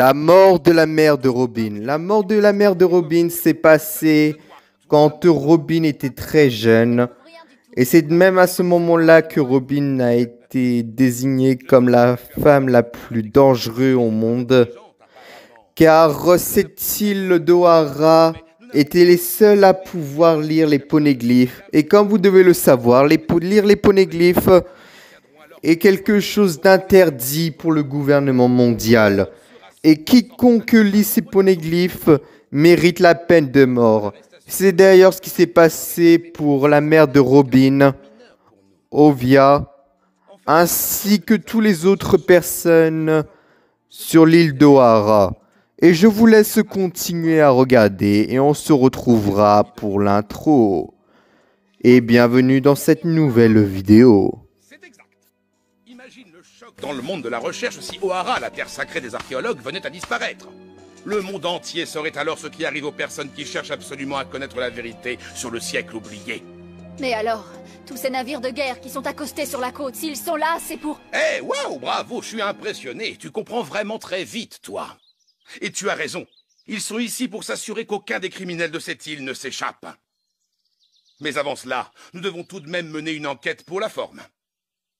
La mort de la mère de Robin. La mort de la mère de Robin s'est passée quand Robin était très jeune. Et c'est même à ce moment-là que Robin a été désignée comme la femme la plus dangereuse au monde. Car cette île d'Ohara était les seuls à pouvoir lire les poneglyphes. Et comme vous devez le savoir, lire les poneglyphes est quelque chose d'interdit pour le gouvernement mondial. Et quiconque lit ces poneglyphes mérite la peine de mort. C'est d'ailleurs ce qui s'est passé pour la mère de Robin, Ovia, ainsi que toutes les autres personnes sur l'île d'Ohara. Et je vous laisse continuer à regarder et on se retrouvera pour l'intro. Et bienvenue dans cette nouvelle vidéo. C'est exact. Imagine le choc dans le monde de la recherche si Ohara, la terre sacrée des archéologues, venait à disparaître. Le monde entier saurait alors ce qui arrive aux personnes qui cherchent absolument à connaître la vérité sur le siècle oublié. Mais alors, tous ces navires de guerre qui sont accostés sur la côte, s'ils sont là, c'est pour... Eh, waouh, bravo, je suis impressionné. Tu comprends vraiment très vite, toi. Et tu as raison. Ils sont ici pour s'assurer qu'aucun des criminels de cette île ne s'échappe. Mais avant cela, nous devons tout de même mener une enquête pour la forme.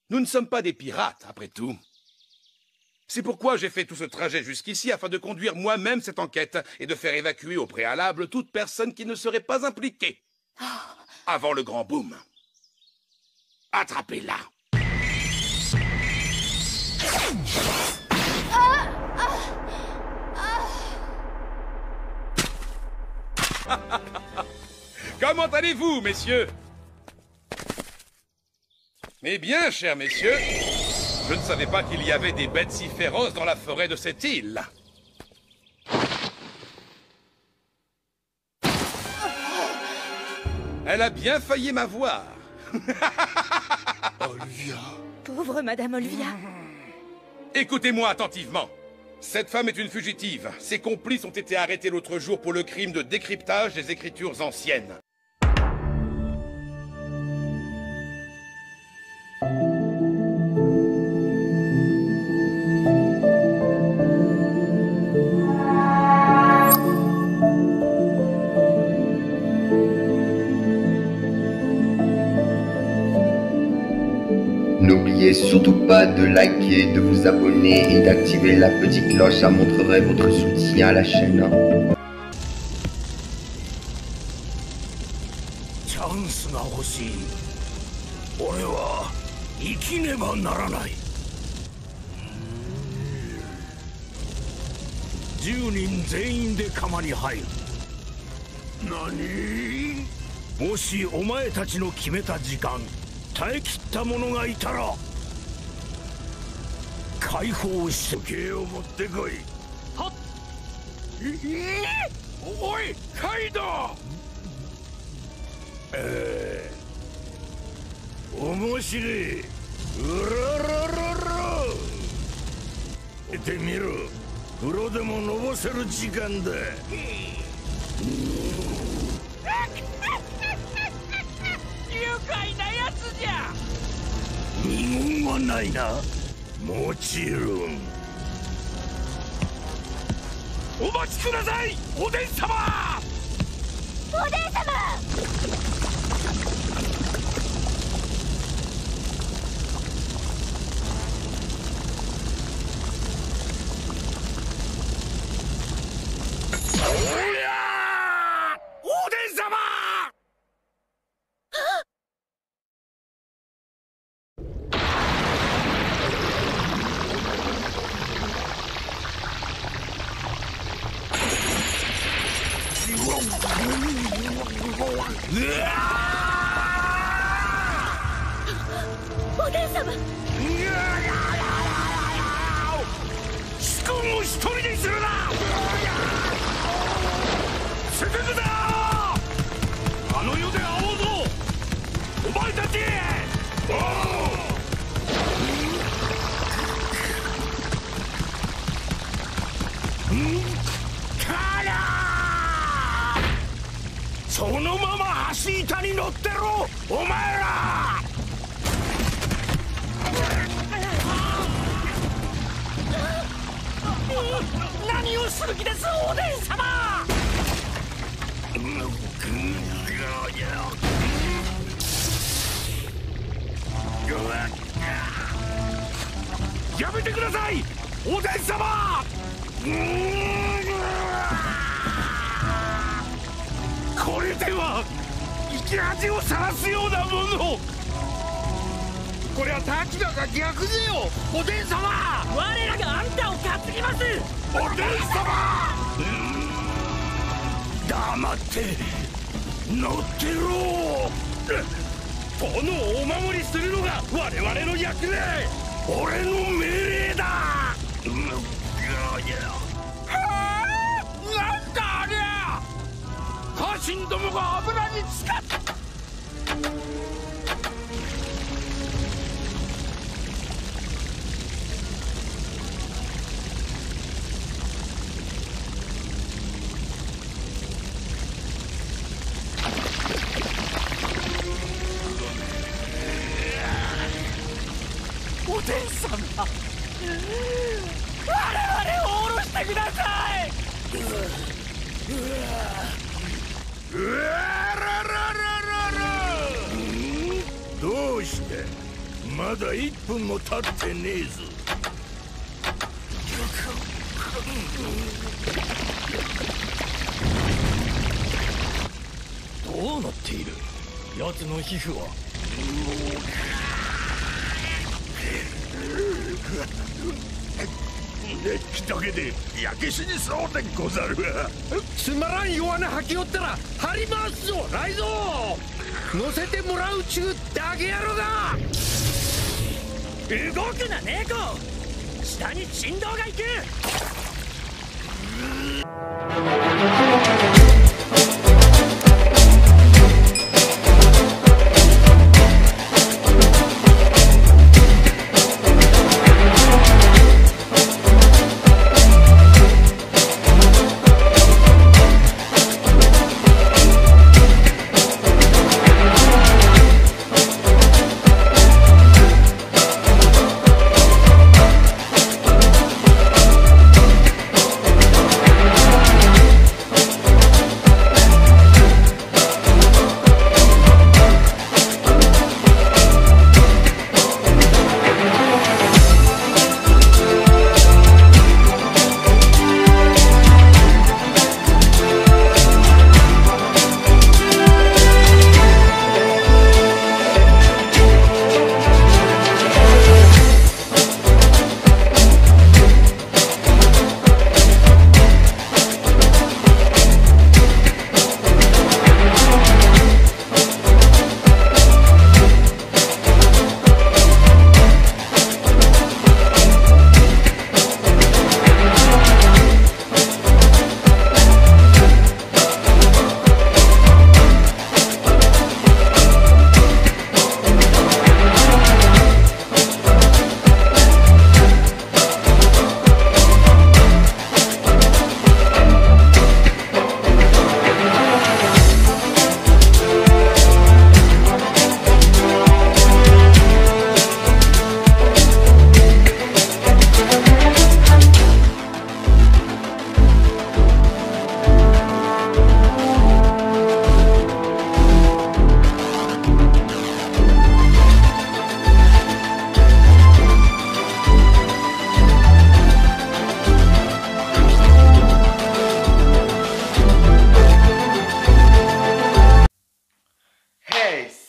Nous ne sommes pas des pirates, après tout. C'est pourquoi j'ai fait tout ce trajet jusqu'ici afin de conduire moi-même cette enquête et de faire évacuer au préalable toute personne qui ne serait pas impliquée. Avant le grand boom. Attrapez-la. Comment allez-vous, messieurs? Eh bien, chers messieurs, je ne savais pas qu'il y avait des bêtes si féroces dans la forêt de cette île. Elle a bien failli m'avoir. Olivia. Pauvre Madame Olivia. Écoutez-moi attentivement. Cette femme est une fugitive. Ses complices ont été arrêtés l'autre jour pour le crime de décryptage des écritures anciennes. N'oubliez surtout pas de liker, de vous abonner et d'activer la petite cloche, ça montrerait votre soutien à la chaîne. Chanceが欲しい。俺は生きねばならない。10人全員で釜に入る。何？もしお前たちの決めた時間耐え切った者がいたら解放して時計を持ってこい。はっ。おいカイドウ。面白い。うらららら。見てみろ。風呂でものぼせる時間だ。愉快なやつじゃ。二言はないな。もちろん。お待ちください、おでん様。おでん様。おでん様。主君を一人にするな。すぐだ。あの世で会おうぞ。お前たち。そのまま橋板に乗ってろ、お前ら。何する気ですおでん様。やめてくださいおでん様。これでは生き恥をさらすようなもの。これは立場が逆ぜよおでん様。我らがあんたを担ぎます。おでん様。黙って乗ってろ。殿をお守りするのが我々の役目。俺の命令だ。なんだありゃ。家臣どもが油につかっ。おでん様、我々を下ろしてください。どうしてまだ1分も経ってねえぞ。どうなっている奴の皮膚は。熱気だけで焼け死にそうでござるわ。つまらん弱音吐きよったら張り回すぞ雷蔵。乗せてもらうちゅうだけやろが。動くな猫。下に振動が行く。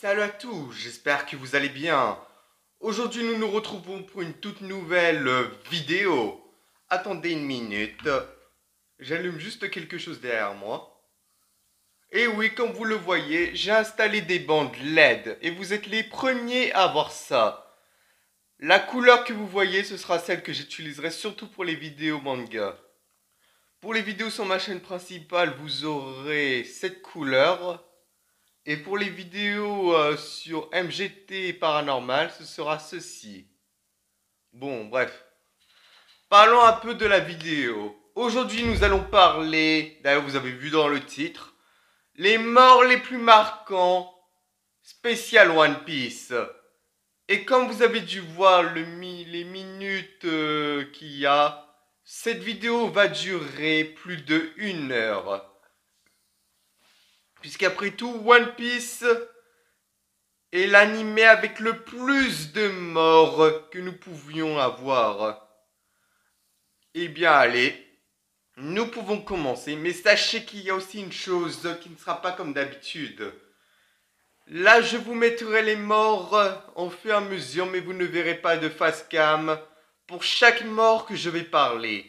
Salut à tous, j'espère que vous allez bien. Aujourd'hui nous nous retrouvons pour une toute nouvelle vidéo. Attendez une minute, j'allume juste quelque chose derrière moi. Et oui, comme vous le voyez, j'ai installé des bandes LED et vous êtes les premiers à voir ça. La couleur que vous voyez, ce sera celle que j'utiliserai surtout pour les vidéos manga. Pour les vidéos sur ma chaîne principale, vous aurez cette couleur. Et pour les vidéos sur MGT et Paranormal, ce sera ceci. Bon, bref. Parlons un peu de la vidéo. Aujourd'hui, nous allons parler, d'ailleurs vous avez vu dans le titre, les morts les plus marquants, spécial One Piece. Et comme vous avez dû voir les minutes qu'il y a, Cette vidéo va durer plus de 1 heure. Puisqu'après tout, One Piece est l'animé avec le plus de morts que nous pouvions avoir. Eh bien, allez, nous pouvons commencer. Mais sachez qu'il y a aussi une chose qui ne sera pas comme d'habitude. Là, je vous mettrai les morts en fur et à mesure, mais vous ne verrez pas de face cam pour chaque mort que je vais parler.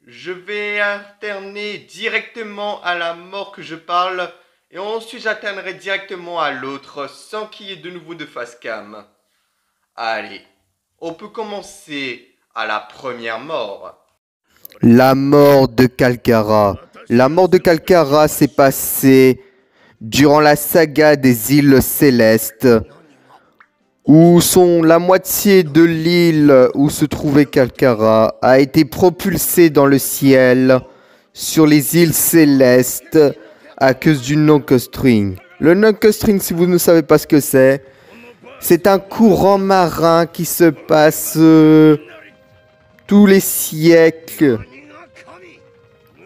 Je vais alterner directement à la mort que je parle et ensuite j'alternerai directement à l'autre sans qu'il y ait de nouveau de face cam. Allez, on peut commencer à la première mort. La mort de Calcara. La mort de Calcara s'est passée durant la saga des îles Célestes, où la moitié de l'île où se trouvait Calcara a été propulsée dans le ciel sur les îles Célestes à cause du Nonco-String. Le Nonco-String, si vous ne savez pas ce que c'est un courant marin qui se passe tous les siècles,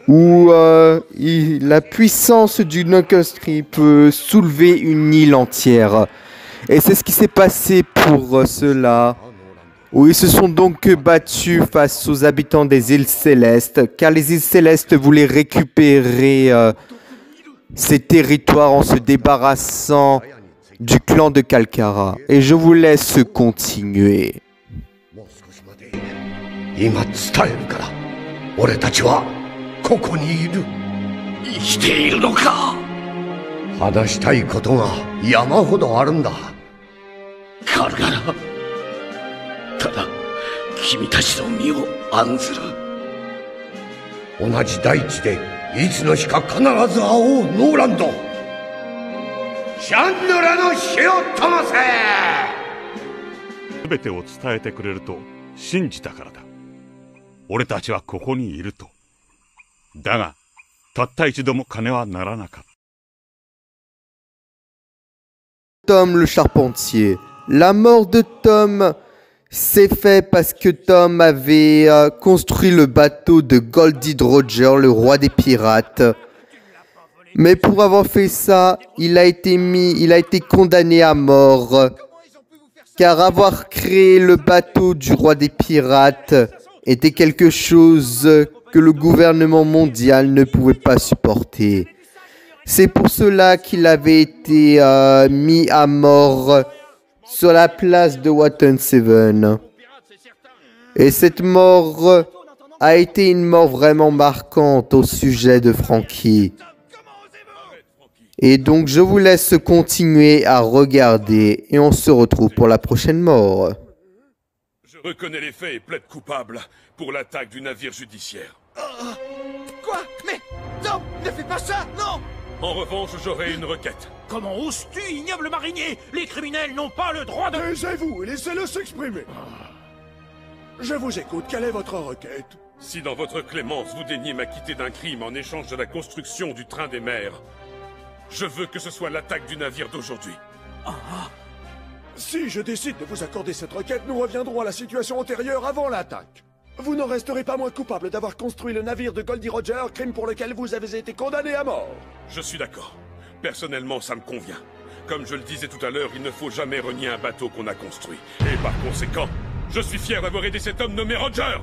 où la puissance du Nonco-String peut soulever une île entière. Et c'est ce qui s'est passé pour ceux-là, où ils se sont donc battus face aux habitants des îles Célestes, car les îles Célestes voulaient récupérer ces territoires en se débarrassant du clan de Calcara. Et je vous laisse continuer. 今伝えるから俺たちはここにいる生きているのか話したいことが山ほどあるんだカルガラただ君たちの身を案ずる同じ大地でいつの日か必ず会おうノーランドシャンドラの火を灯せ全てを伝えてくれると信じたからだ俺たちはここにいるとだがたった一度も金はならなかった Tom le charpentier. La mort de Tom s'est faite parce que Tom avait construit le bateau de Goldie Roger, le roi des pirates. Mais pour avoir fait ça, il a été condamné à mort. Car avoir créé le bateau du roi des pirates était quelque chose que le gouvernement mondial ne pouvait pas supporter. C'est pour cela qu'il avait été mis à mort sur la place de Watten 7. Et cette mort a été une mort vraiment marquante au sujet de Franky. Et donc je vous laisse continuer à regarder et on se retrouve pour la prochaine mort. Je reconnais les faits et plaide coupable pour l'attaque du navire judiciaire. Quoi? Mais non, ne fais pas ça, non! En revanche, j'aurai une requête. Comment oses-tu, ignoble marinier? Les criminels n'ont pas le droit de... Taisez-vous et laissez-le s'exprimer je vous écoute, quelle est votre requête Si dans votre clémence vous daignez m'acquitter d'un crime en échange de la construction du train des mers, je veux que ce soit l'attaque du navire d'aujourd'hui. Si je décide de vous accorder cette requête, nous reviendrons à la situation antérieure avant l'attaque. Vous n'en resterez pas moins coupable d'avoir construit le navire de Goldie Roger, crime pour lequel vous avez été condamné à mort. Je suis d'accord. Personnellement, ça me convient. Comme je le disais tout à l'heure, il ne faut jamais renier un bateau qu'on a construit. Et par conséquent, je suis fier d'avoir aidé cet homme nommé Roger.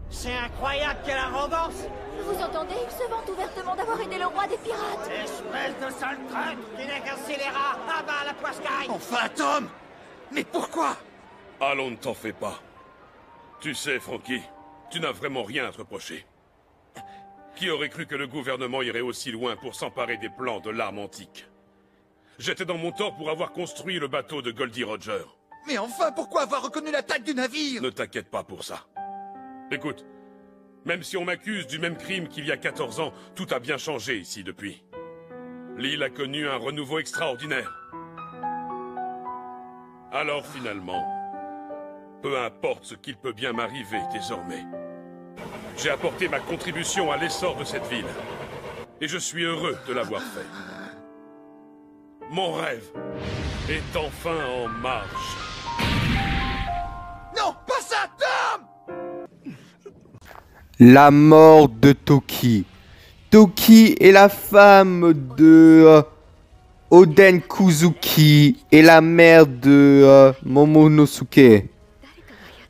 C'est incroyable, quelle arrogance! Vous entendez? Il se vante ouvertement d'avoir aidé le roi des pirates. Espèce de sale traître qui n'est qu'un scélérat! Ah bah, la poiscaille! Enfin, Tom! Mais pourquoi? Allons, ne t'en fais pas. Tu sais, Franky, tu n'as vraiment rien à te reprocher. Qui aurait cru que le gouvernement irait aussi loin pour s'emparer des plans de l'arme antique? J'étais dans mon tort pour avoir construit le bateau de Goldie Roger. Mais enfin, pourquoi avoir reconnu l'attaque du navire? Ne t'inquiète pas pour ça. Écoute, même si on m'accuse du même crime qu'il y a 14 ans, tout a bien changé ici depuis. L'île a connu un renouveau extraordinaire. Alors finalement, peu importe ce qu'il peut bien m'arriver désormais, j'ai apporté ma contribution à l'essor de cette ville. Et je suis heureux de l'avoir fait. Mon rêve est enfin en marche. Non, pas ça, Tom! La mort de Toki. Toki est la femme de Oden Kuzuki et la mère de Momonosuke.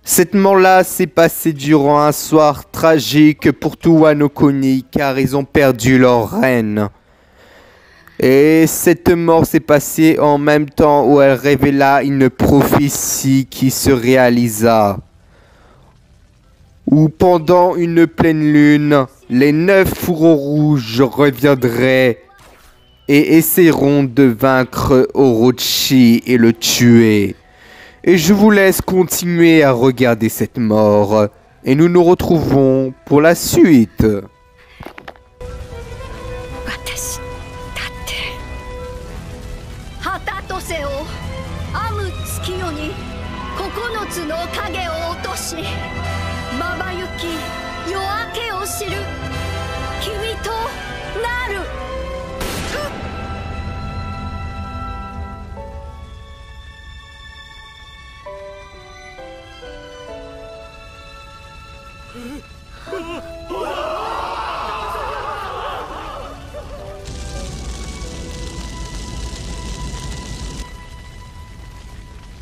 Cette mort-là s'est passée durant un soir tragique pour tout Wano Kuni car ils ont perdu leur reine. Et cette mort s'est passée en même temps où elle révéla une prophétie qui se réalisa. Où pendant une pleine lune, les 9 fourreaux rouges reviendraient et essaieront de vaincre Orochi et le tuer. Et je vous laisse continuer à regarder cette mort. Et nous nous retrouvons pour la suite. 私だって旗とせを編む月夜に9つの影を落としまばゆき夜明けを知る君となる。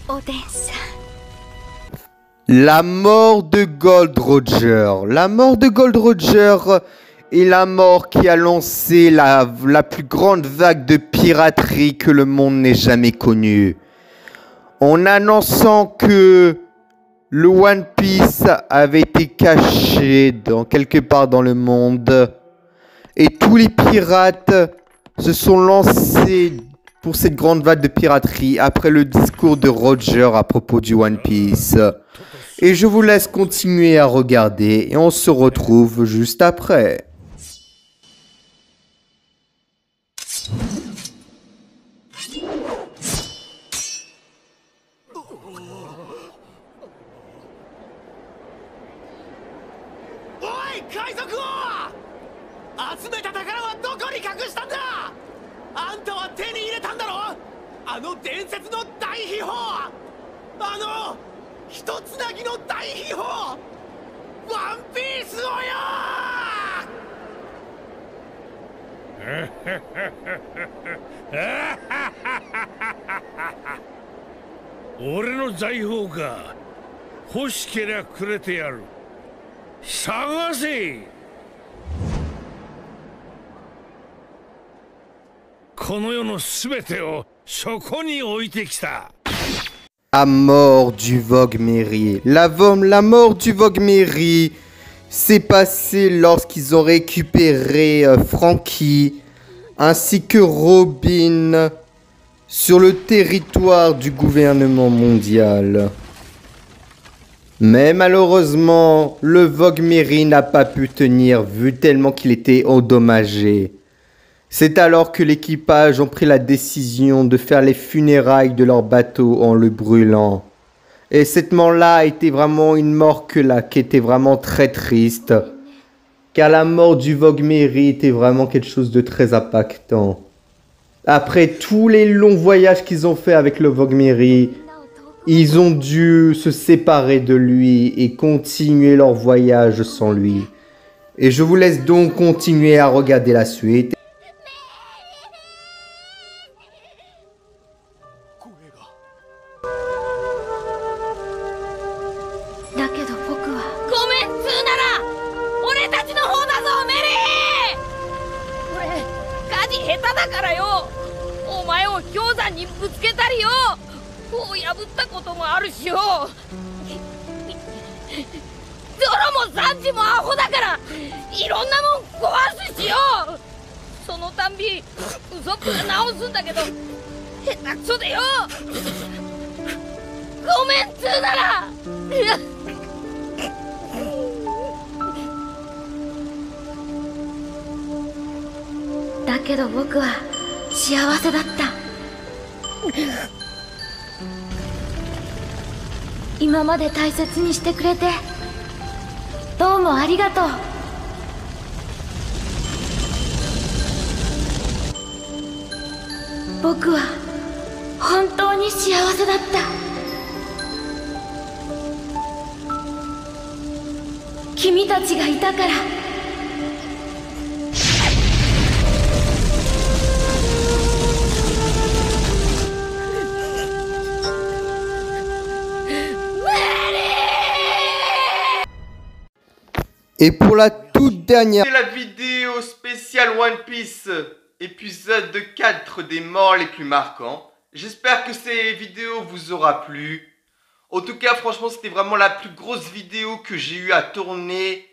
おでんさん。 La mort de Gold Roger. La mort de Gold Roger est la mort qui a lancé la plus grande vague de piraterie que le monde n'ait jamais connue. En annonçant que le One Piece avait été caché quelque part dans le monde. Et tous les pirates se sont lancés pour cette grande vague de piraterie après le discours de Roger à propos du One Piece. Et je vous laisse continuer à regarder et on se retrouve juste après. À mort du Vogue Mary. La mort du Vogue Mary s'est passée lorsqu'ils ont récupéré Franky ainsi que Robin sur le territoire du gouvernement mondial. Mais malheureusement, le Vogue Mary n'a pas pu tenir vu tellement qu'il était endommagé. C'est alors que l'équipage ont pris la décision de faire les funérailles de leur bateau en le brûlant. Et cette mort-là était vraiment une mort qui était vraiment très triste. Car la mort du Vogue Mary était vraiment quelque chose de très impactant. Après tous les longs voyages qu'ils ont fait avec le Vogue Mary, ils ont dû se séparer de lui et continuer leur voyage sans lui. Et je vous laisse donc continuer à regarder la suite. 君たちがいたから。Et pour la toute dernière, c'est la vidéo spéciale One Piece, épisode 4 des morts les plus marquants. J'espère que cette vidéo vous aura plu. En tout cas, franchement, c'était vraiment la plus grosse vidéo que j'ai eu à tourner,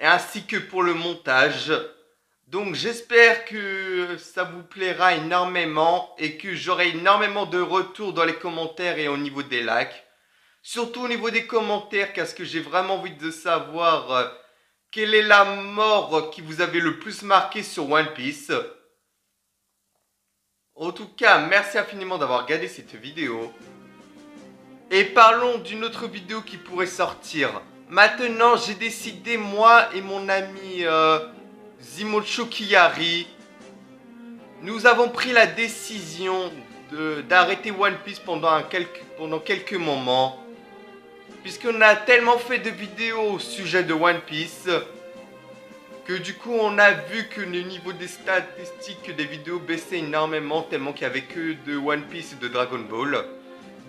ainsi que pour le montage. Donc j'espère que ça vous plaira énormément et que j'aurai énormément de retours dans les commentaires et au niveau des likes. Surtout au niveau des commentaires, parce que j'ai vraiment envie de savoir quelle est la mort qui vous avait le plus marqué sur One Piece. En tout cas, merci infiniment d'avoir regardé cette vidéo. Et parlons d'une autre vidéo qui pourrait sortir. Maintenant, j'ai décidé, moi et mon ami Zimocho Kiyari, nous avons pris la décision d'arrêter One Piece pendant quelques moments. Puisqu'on a tellement fait de vidéos au sujet de One Piece que du coup on a vu que le niveau des statistiques des vidéos baissait énormément tellement qu'il n'y avait que de One Piece et de Dragon Ball.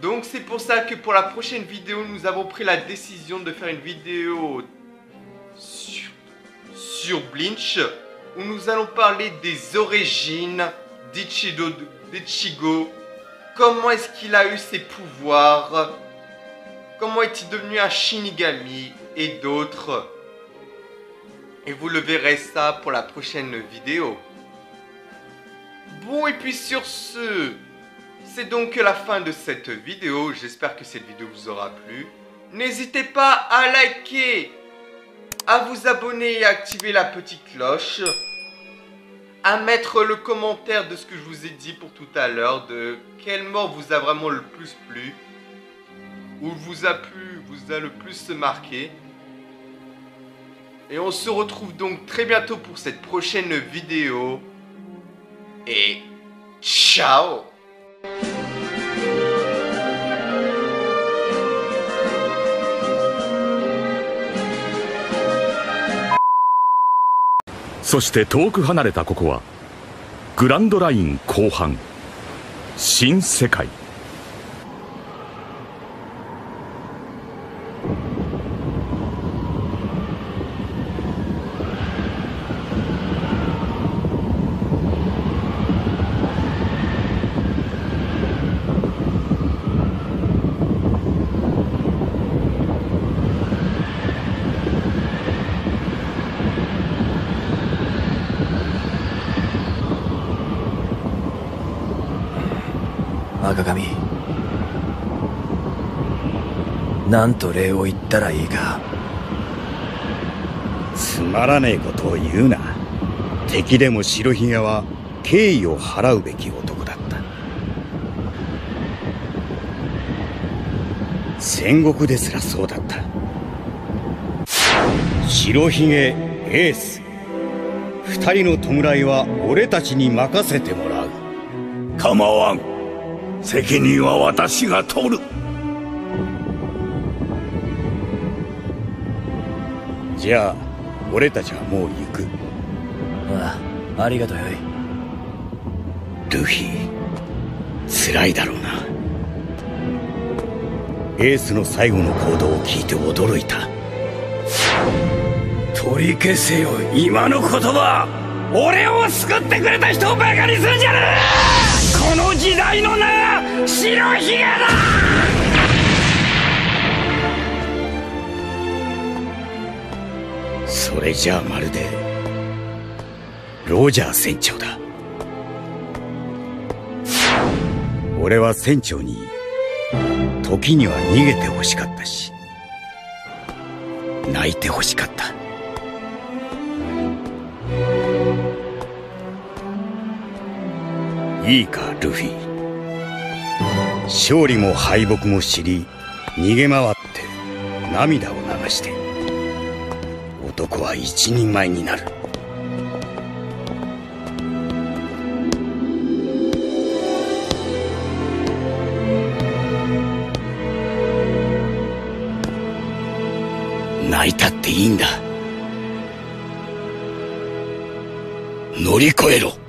Donc c'est pour ça que pour la prochaine vidéo nous avons pris la décision de faire une vidéo sur Bleach où nous allons parler des origines d'Ichigo, comment est-ce qu'il a eu ses pouvoirs, comment est-il devenu un Shinigami et d'autres. Et vous le verrez ça pour la prochaine vidéo. Bon, et puis sur ce, c'est donc la fin de cette vidéo. J'espère que cette vidéo vous aura plu. N'hésitez pas à liker, à vous abonner et à activer la petite cloche. À mettre le commentaire de ce que je vous ai dit pour tout à l'heure, de quelle mort vous a vraiment le plus plu, ou vous a le plus marqué. Et on se retrouve donc très bientôt pour cette prochaine vidéo. Et ciao! そして遠く離れたここはグランドライン後半新世界。赤髪、なんと礼を言ったらいいか。つまらねえことを言うな。敵でも白ひげは敬意を払うべき男だった。戦国ですらそうだった。白ひげ、エース、二人の弔いは俺たちに任せてもらう。構わん。責任は私が取る。じゃあ俺たちはもう行く。ああ、ありがとうよい。ルフィ、辛いだろうな。エースの最後の行動を聞いて驚いた。取り消せよ今の言葉。俺を救ってくれた人をバカにするんじゃねえ。この時代の名は白ひげだ。それじゃあまるでロジャー船長だ。俺は船長に時には逃げてほしかったし泣いてほしかった。いいかルフィ、勝利も敗北も知り逃げ回って涙を流して男は一人前になる。泣いたっていいんだ。乗り越えろ。